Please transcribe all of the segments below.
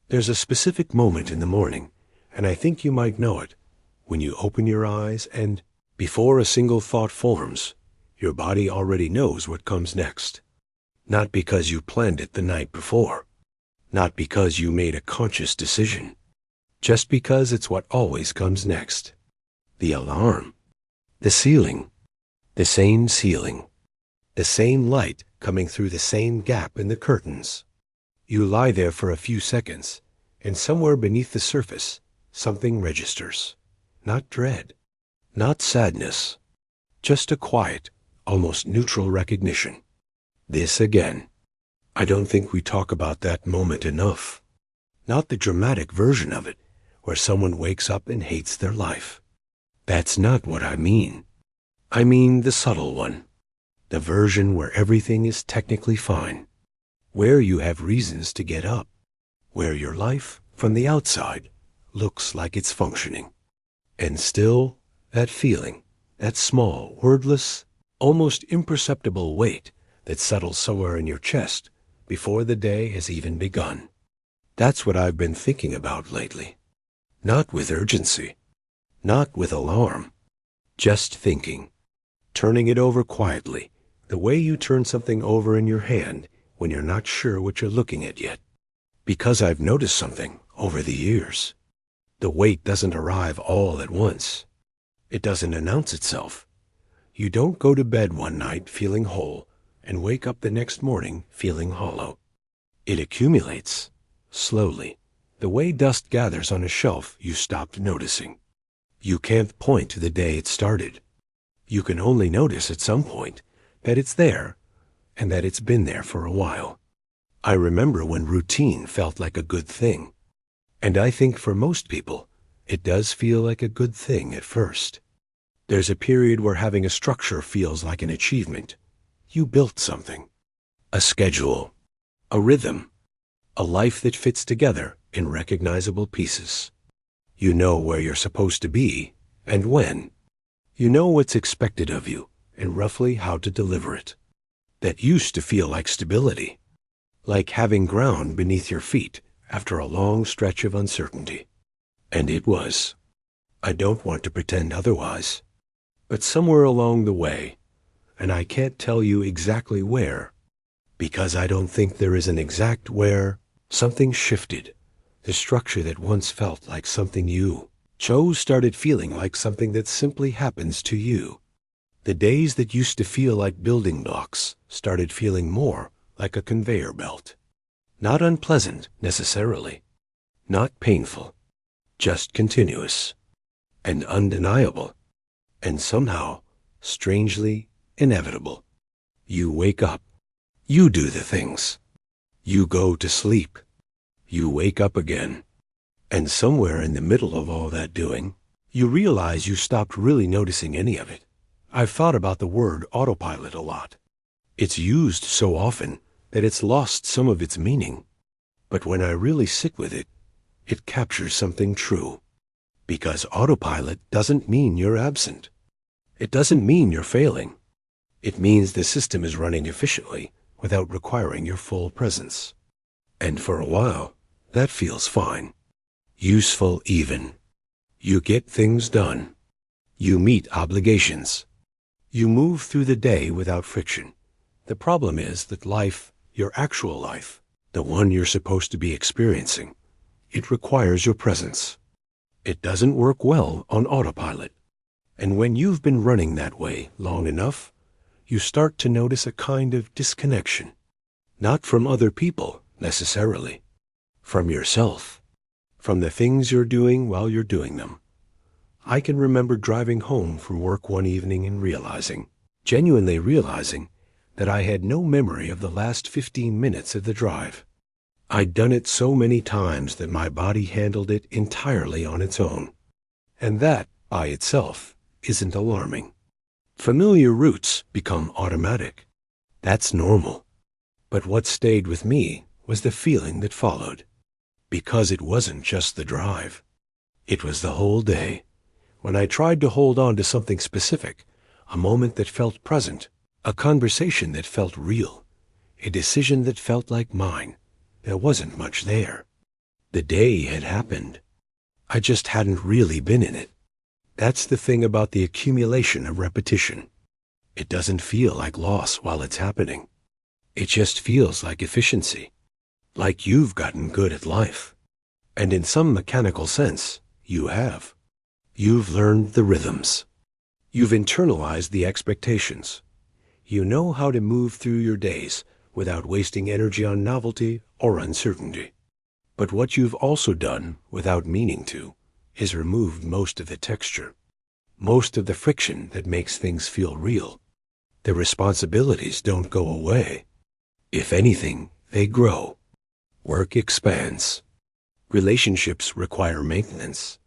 There's a specific moment in the morning, and I think you might know it, when you open your eyes and, before a single thought forms, your body already knows what comes next. Not because you planned it the night before, not because you made a conscious decision, just because it's what always comes next. The alarm, the ceiling, the same ceiling, the same light coming through the same gap in the curtains. You lie there for a few seconds, and somewhere beneath the surface, something registers. Not dread, not sadness, just a quiet, almost neutral recognition. This again. I don't think we talk about that moment enough. Not the dramatic version of it, where someone wakes up and hates their life. That's not what I mean. I mean the subtle one. The version where everything is technically fine. Where you have reasons to get up. Where your life, from the outside, looks like it's functioning. And still, that feeling, that small, wordless, almost imperceptible weight that settles somewhere in your chest before the day has even begun. That's what I've been thinking about lately. Not with urgency, not with alarm, just thinking, turning it over quietly, the way you turn something over in your hand when you're not sure what you're looking at yet. Because I've noticed something over the years. The weight doesn't arrive all at once. It doesn't announce itself. You don't go to bed one night feeling whole and wake up the next morning feeling hollow. It accumulates, slowly, the way dust gathers on a shelf you stopped noticing. You can't point to the day it started. You can only notice at some point that it's there and that it's been there for a while. I remember when routine felt like a good thing. And I think for most people, it does feel like a good thing at first. There's a period where having a structure feels like an achievement. You built something. A schedule, a rhythm, a life that fits together in recognizable pieces. You know where you're supposed to be and when. You know what's expected of you and roughly how to deliver it. That used to feel like stability, like having ground beneath your feet after a long stretch of uncertainty. And it was. I don't want to pretend otherwise. But somewhere along the way, and I can't tell you exactly where, because I don't think there is an exact where, something shifted. The structure that once felt like something you chose started feeling like something that simply happens to you. The days that used to feel like building blocks started feeling more like a conveyor belt. Not unpleasant, necessarily. Not painful. Just continuous. And undeniable. And somehow, strangely, inevitable. You wake up. You do the things. You go to sleep. You wake up again. And somewhere in the middle of all that doing, you realize you stopped really noticing any of it. I've thought about the word autopilot a lot. It's used so often that it's lost some of its meaning. But when I really sit with it, it captures something true. Because autopilot doesn't mean you're absent. It doesn't mean you're failing. It means the system is running efficiently without requiring your full presence. And for a while, that feels fine. Useful even. You get things done. You meet obligations. You move through the day without friction. The problem is that life, your actual life, the one you're supposed to be experiencing, it requires your presence. It doesn't work well on autopilot. And when you've been running that way long enough, you start to notice a kind of disconnection. Not from other people, necessarily. From yourself. From the things you're doing while you're doing them. I can remember driving home from work one evening and genuinely realizing, that I had no memory of the last 15 minutes of the drive. I'd done it so many times that my body handled it entirely on its own. And that, by itself, isn't alarming. Familiar routes become automatic. That's normal. But what stayed with me was the feeling that followed. Because it wasn't just the drive. It was the whole day. When I tried to hold on to something specific, a moment that felt present, a conversation that felt real, a decision that felt like mine, there wasn't much there. The day had happened. I just hadn't really been in it. That's the thing about the accumulation of repetition. It doesn't feel like loss while it's happening. It just feels like efficiency, like you've gotten good at life. And in some mechanical sense, you have. You've learned the rhythms. You've internalized the expectations. You know how to move through your days without wasting energy on novelty or uncertainty. But what you've also done, without meaning to, is removed most of the texture, most of the friction that makes things feel real. The responsibilities don't go away. If anything, they grow. Work expands. Relationships require maintenance.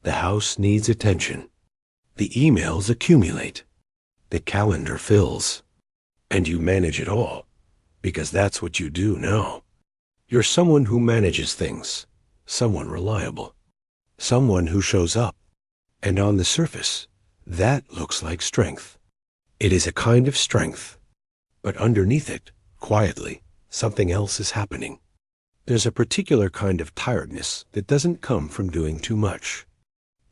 The house needs attention. The emails accumulate. The calendar fills. And you manage it all, because that's what you do now. You're someone who manages things, someone reliable, someone who shows up. And on the surface, that looks like strength. It is a kind of strength. But underneath it, quietly, something else is happening. There's a particular kind of tiredness that doesn't come from doing too much.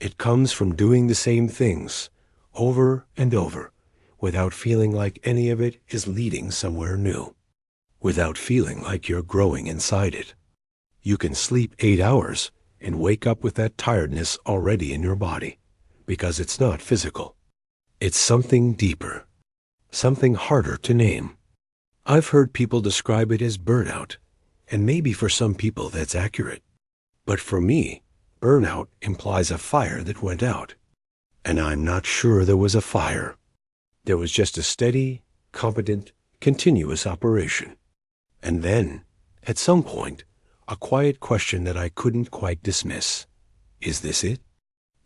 It comes from doing the same things over and over without feeling like any of it is leading somewhere new, without feeling like you're growing inside it. You can sleep 8 hours and wake up with that tiredness already in your body, because it's not physical. It's something deeper, something harder to name. I've heard people describe it as burnout, and maybe for some people that's accurate. But for me, burnout implies a fire that went out, and I'm not sure there was a fire. There was just a steady, competent, continuous operation. And then, at some point, a quiet question that I couldn't quite dismiss. Is this it?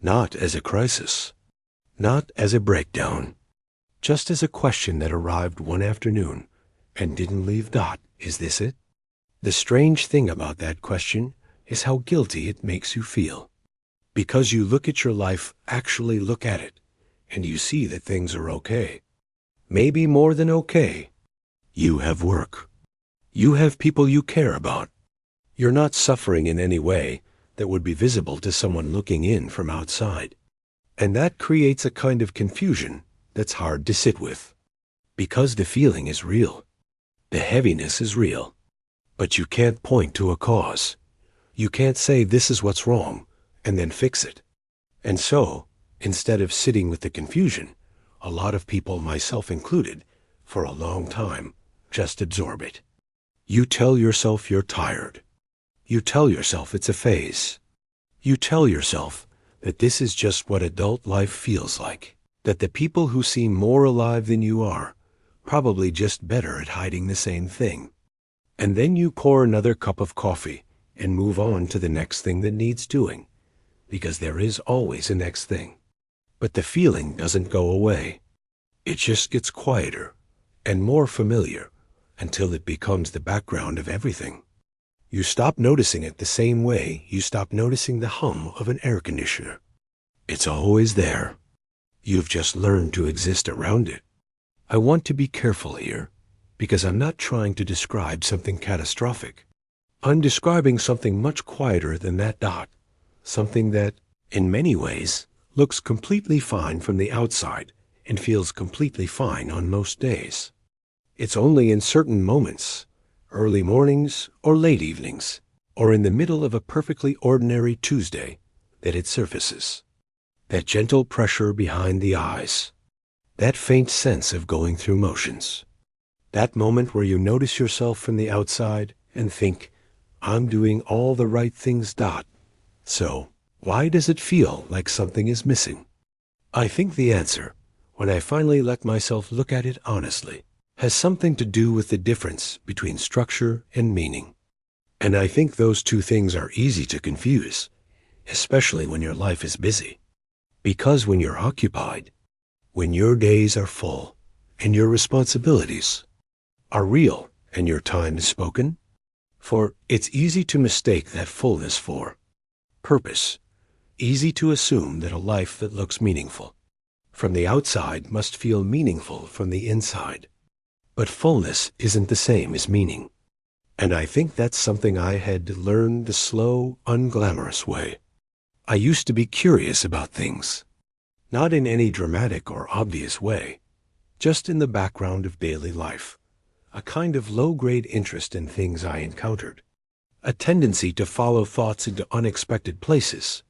Not as a crisis, not as a breakdown, just as a question that arrived one afternoon and didn't leave dot. Is this it? The strange thing about that question is how guilty it makes you feel. Because you look at your life, actually look at it, and you see that things are okay. Maybe more than okay. You have work. You have people you care about. You're not suffering in any way that would be visible to someone looking in from outside. And that creates a kind of confusion that's hard to sit with. Because the feeling is real. The heaviness is real. But you can't point to a cause. You can't say this is what's wrong and then fix it. And so, instead of sitting with the confusion, a lot of people, myself included, for a long time, just absorb it. You tell yourself you're tired. You tell yourself it's a phase. You tell yourself that this is just what adult life feels like, that the people who seem more alive than you are probably just better at hiding the same thing. And then you pour another cup of coffee and move on to the next thing that needs doing, because there is always a next thing. But the feeling doesn't go away. It just gets quieter and more familiar until it becomes the background of everything. You stop noticing it the same way you stop noticing the hum of an air conditioner. It's always there. You've just learned to exist around it. I want to be careful here, because I'm not trying to describe something catastrophic. I'm describing something much quieter than that dot, something that, in many ways, looks completely fine from the outside and feels completely fine on most days. It's only in certain moments, early mornings or late evenings, or in the middle of a perfectly ordinary Tuesday, that it surfaces. That gentle pressure behind the eyes, that faint sense of going through motions, that moment where you notice yourself from the outside and think, I'm doing all the right things. So, why does it feel like something is missing? I think the answer, when I finally let myself look at it honestly, has something to do with the difference between structure and meaning. And I think those two things are easy to confuse, especially when your life is busy. Because when you're occupied, when your days are full, and your responsibilities are real, and your time is spoken, for it's easy to mistake that fullness for purpose, easy to assume that a life that looks meaningful from the outside must feel meaningful from the inside. But fullness isn't the same as meaning. And I think that's something I had to learn the slow, unglamorous way. I used to be curious about things, not in any dramatic or obvious way, just in the background of daily life, a kind of low-grade interest in things I encountered, a tendency to follow thoughts into unexpected places,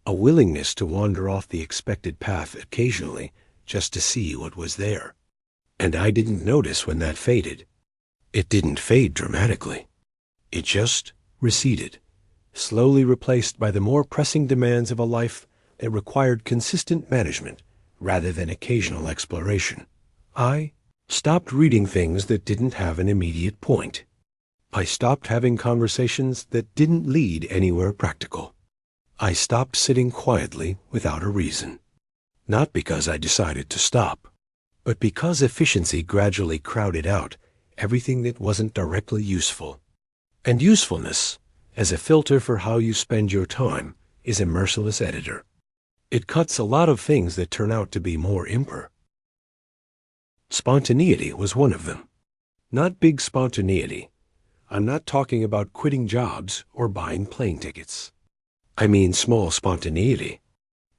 a willingness to wander off the expected path occasionally just to see what was there. And I didn't notice when that faded. It didn't fade dramatically. It just receded, slowly replaced by the more pressing demands of a life that required consistent management rather than occasional exploration. I stopped reading things that didn't have an immediate point. I stopped having conversations that didn't lead anywhere practical. I stopped sitting quietly without a reason. Not because I decided to stop, but because efficiency gradually crowded out everything that wasn't directly useful. And usefulness, as a filter for how you spend your time, is a merciless editor. It cuts a lot of things that turn out to be more imper. Spontaneity was one of them. Not big spontaneity. I'm not talking about quitting jobs or buying plane tickets. I mean small spontaneity.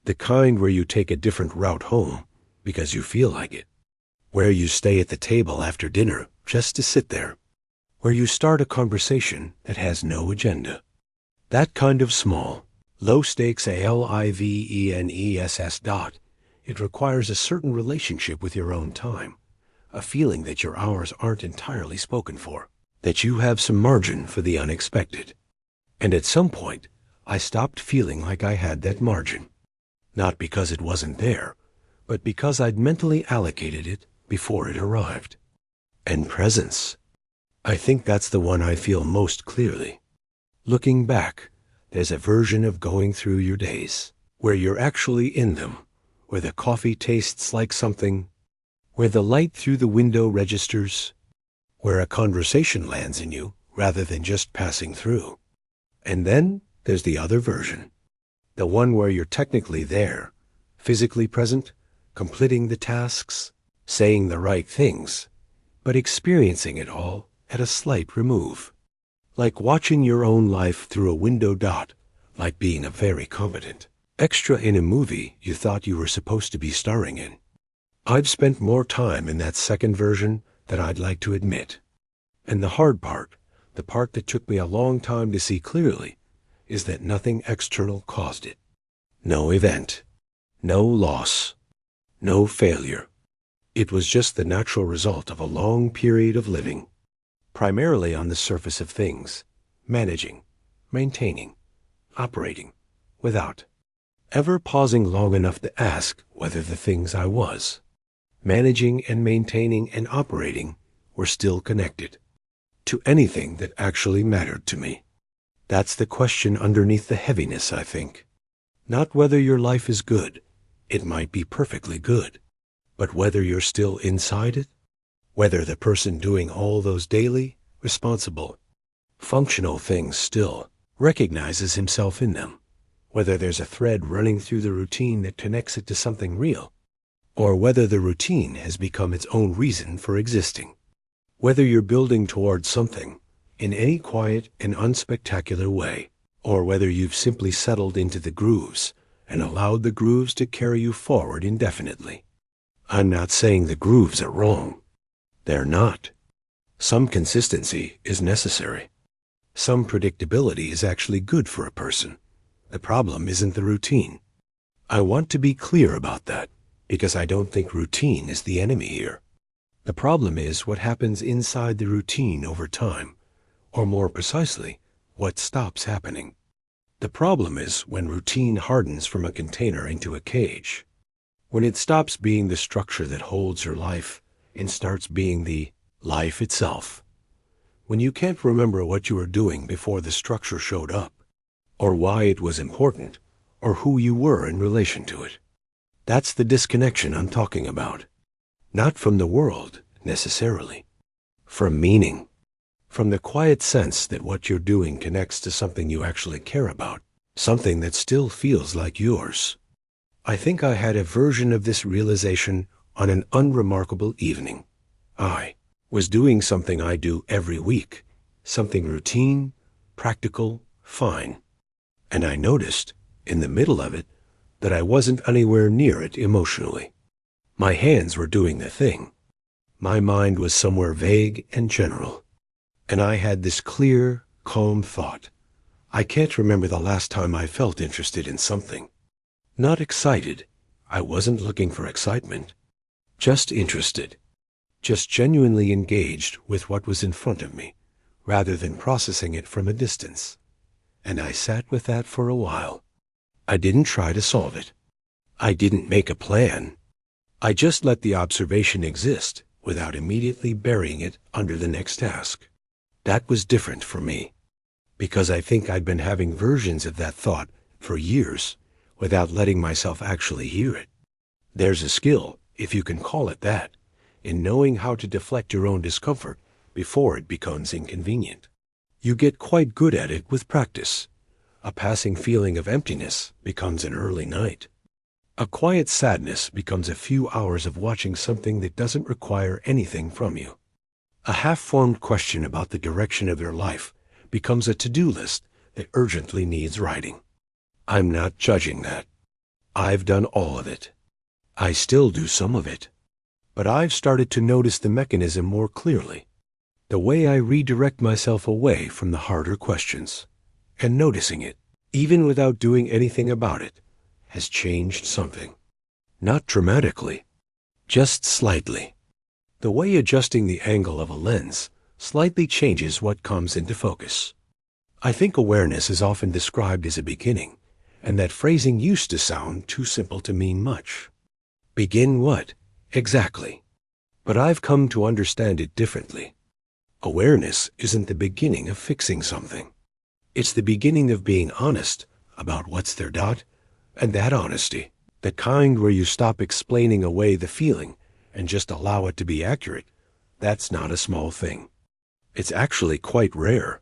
The kind where you take a different route home because you feel like it. Where you stay at the table after dinner just to sit there. Where you start a conversation that has no agenda. That kind of small, low-stakes liveness. It requires a certain relationship with your own time, a feeling that your hours aren't entirely spoken for, that you have some margin for the unexpected. And at some point, I stopped feeling like I had that margin. Not because it wasn't there, but because I'd mentally allocated it before it arrived. And presence. I think that's the one I feel most clearly. Looking back, there's a version of going through your days, where you're actually in them, where the coffee tastes like something, where the light through the window registers, where a conversation lands in you rather than just passing through. And then there's the other version, the one where you're technically there, physically present, completing the tasks, saying the right things, but experiencing it all at a slight remove. Like watching your own life through a window dot, like being a very competent extra in a movie you thought you were supposed to be starring in. I've spent more time in that second version than I'd like to admit. And the hard part, the part that took me a long time to see clearly, is that nothing external caused it. No event, no loss, no failure. It was just the natural result of a long period of living, primarily on the surface of things, managing, maintaining, operating, without ever pausing long enough to ask whether the things I was managing and maintaining and operating were still connected to anything that actually mattered to me. That's the question underneath the heaviness, I think. Not whether your life is good, it might be perfectly good, but whether you're still inside it, whether the person doing all those daily, responsible, functional things still recognizes himself in them, whether there's a thread running through the routine that connects it to something real, or whether the routine has become its own reason for existing, whether you're building towards something in any quiet and unspectacular way, or whether you've simply settled into the grooves and allowed the grooves to carry you forward indefinitely. I'm not saying the grooves are wrong. They're not. Some consistency is necessary. Some predictability is actually good for a person. The problem isn't the routine. I want to be clear about that, because I don't think routine is the enemy here. The problem is what happens inside the routine over time, or more precisely, what stops happening. The problem is when routine hardens from a container into a cage, when it stops being the structure that holds your life and starts being the life itself, when you can't remember what you were doing before the structure showed up, or why it was important, or who you were in relation to it. That's the disconnection I'm talking about. Not from the world, necessarily. From meaning. From the quiet sense that what you're doing connects to something you actually care about, something that still feels like yours. I think I had a version of this realization on an unremarkable evening. I was doing something I do every week, something routine, practical, fine. And I noticed, in the middle of it, that I wasn't anywhere near it emotionally. My hands were doing the thing. My mind was somewhere vague and general. And I had this clear, calm thought. I can't remember the last time I felt interested in something. Not excited. I wasn't looking for excitement. Just interested. Just genuinely engaged with what was in front of me, rather than processing it from a distance. And I sat with that for a while. I didn't try to solve it. I didn't make a plan. I just let the observation exist without immediately burying it under the next task. That was different for me, because I think I'd been having versions of that thought for years without letting myself actually hear it. There's a skill, if you can call it that, in knowing how to deflect your own discomfort before it becomes inconvenient. You get quite good at it with practice. A passing feeling of emptiness becomes an early night. A quiet sadness becomes a few hours of watching something that doesn't require anything from you. A half-formed question about the direction of your life becomes a to-do list that urgently needs writing. I'm not judging that. I've done all of it. I still do some of it. But I've started to notice the mechanism more clearly. The way I redirect myself away from the harder questions. And noticing it, even without doing anything about it, has changed something. Not dramatically, just slightly. The way adjusting the angle of a lens slightly changes what comes into focus. I think awareness is often described as a beginning, and that phrasing used to sound too simple to mean much. Begin what? Exactly. But I've come to understand it differently. Awareness isn't the beginning of fixing something. It's the beginning of being honest about what's there, and that honesty, the kind where you stop explaining away the feeling and just allow it to be accurate, that's not a small thing. It's actually quite rare.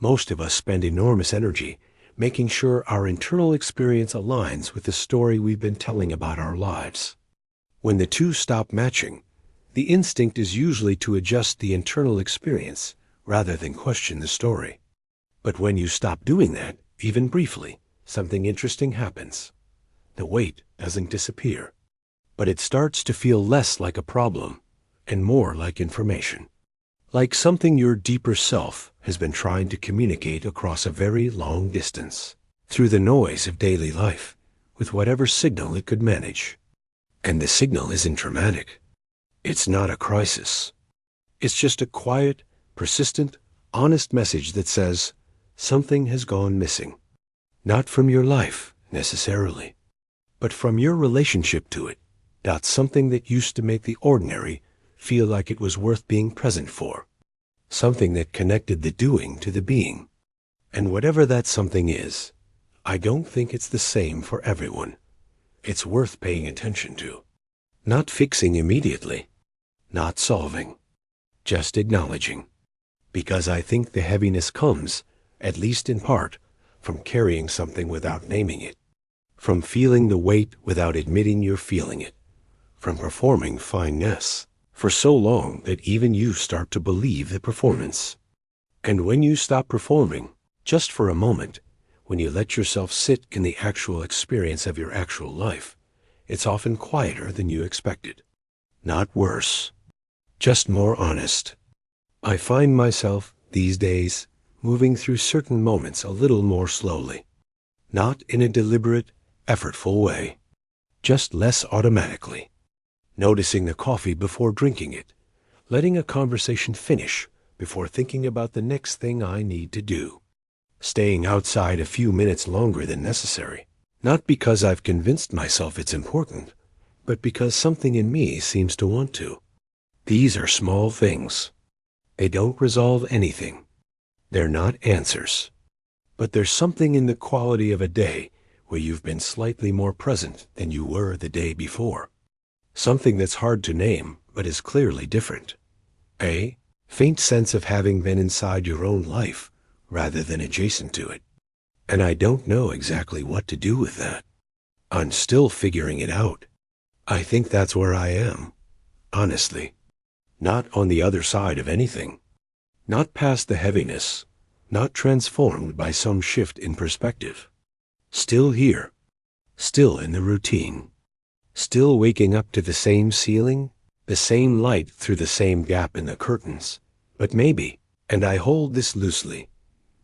Most of us spend enormous energy making sure our internal experience aligns with the story we've been telling about our lives. When the two stop matching, the instinct is usually to adjust the internal experience rather than question the story. But when you stop doing that, even briefly, something interesting happens. The weight doesn't disappear, but it starts to feel less like a problem and more like information. Like something your deeper self has been trying to communicate across a very long distance, through the noise of daily life, with whatever signal it could manage. And the signal isn't dramatic. It's not a crisis. It's just a quiet, persistent, honest message that says, something has gone missing. Not from your life, necessarily, but from your relationship to it. That's something that used to make the ordinary feel like it was worth being present for. Something that connected the doing to the being. And whatever that something is, I don't think it's the same for everyone. It's worth paying attention to. Not fixing immediately. Not solving. Just acknowledging. Because I think the heaviness comes, at least in part, from carrying something without naming it. From feeling the weight without admitting you're feeling it. From performing fineness for so long that even you start to believe the performance. And when you stop performing, just for a moment, when you let yourself sit in the actual experience of your actual life, it's often quieter than you expected. Not worse. Just more honest. I find myself, these days, moving through certain moments a little more slowly. Not in a deliberate, effortful way. Just less automatically. Noticing the coffee before drinking it. Letting a conversation finish before thinking about the next thing I need to do. Staying outside a few minutes longer than necessary. Not because I've convinced myself it's important, but because something in me seems to want to. These are small things. They don't resolve anything. They're not answers. But there's something in the quality of a day where you've been slightly more present than you were the day before. Something that's hard to name, but is clearly different. A faint sense of having been inside your own life rather than adjacent to it. And I don't know exactly what to do with that. I'm still figuring it out. I think that's where I am, honestly. Not on the other side of anything. Not past the heaviness, not transformed by some shift in perspective. Still here, still in the routine, still waking up to the same ceiling, the same light through the same gap in the curtains. But maybe, and I hold this loosely,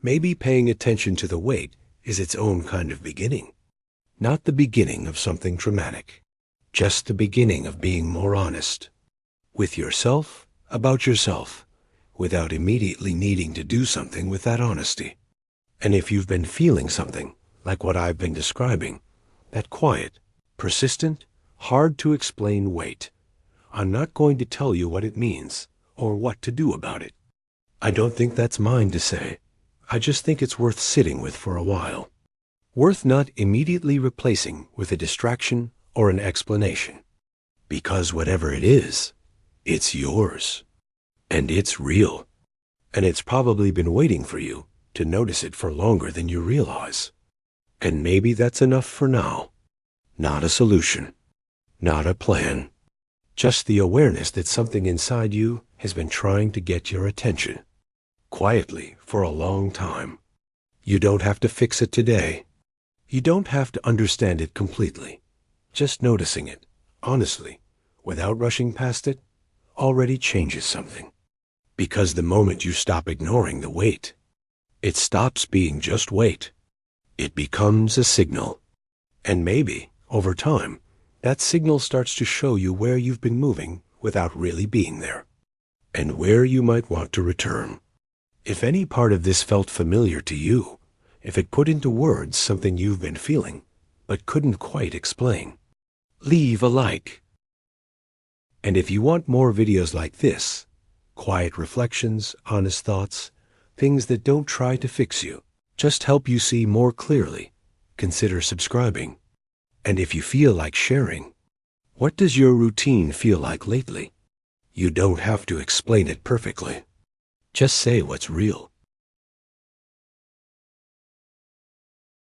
maybe paying attention to the weight is its own kind of beginning. Not the beginning of something dramatic, just the beginning of being more honest with yourself, about yourself, without immediately needing to do something with that honesty. And if you've been feeling something, like what I've been describing, that quiet, persistent, hard to explain weight, I'm not going to tell you what it means or what to do about it. I don't think that's mine to say. I just think it's worth sitting with for a while. Worth not immediately replacing with a distraction or an explanation. Because whatever it is, it's yours. And it's real. And it's probably been waiting for you to notice it for longer than you realize. And maybe that's enough for now. Not a solution. Not a plan. Just the awareness that something inside you has been trying to get your attention. Quietly for a long time. You don't have to fix it today. You don't have to understand it completely. Just noticing it, honestly, without rushing past it, already changes something. Because the moment you stop ignoring the weight, it stops being just weight. It becomes a signal. And maybe, over time, that signal starts to show you where you've been moving without really being there, and where you might want to return. If any part of this felt familiar to you, if it put into words something you've been feeling, but couldn't quite explain, leave a like. And if you want more videos like this, quiet reflections, honest thoughts, things that don't try to fix you, just help you see more clearly, consider subscribing. And if you feel like sharing, what does your routine feel like lately? You don't have to explain it perfectly. Just say what's real.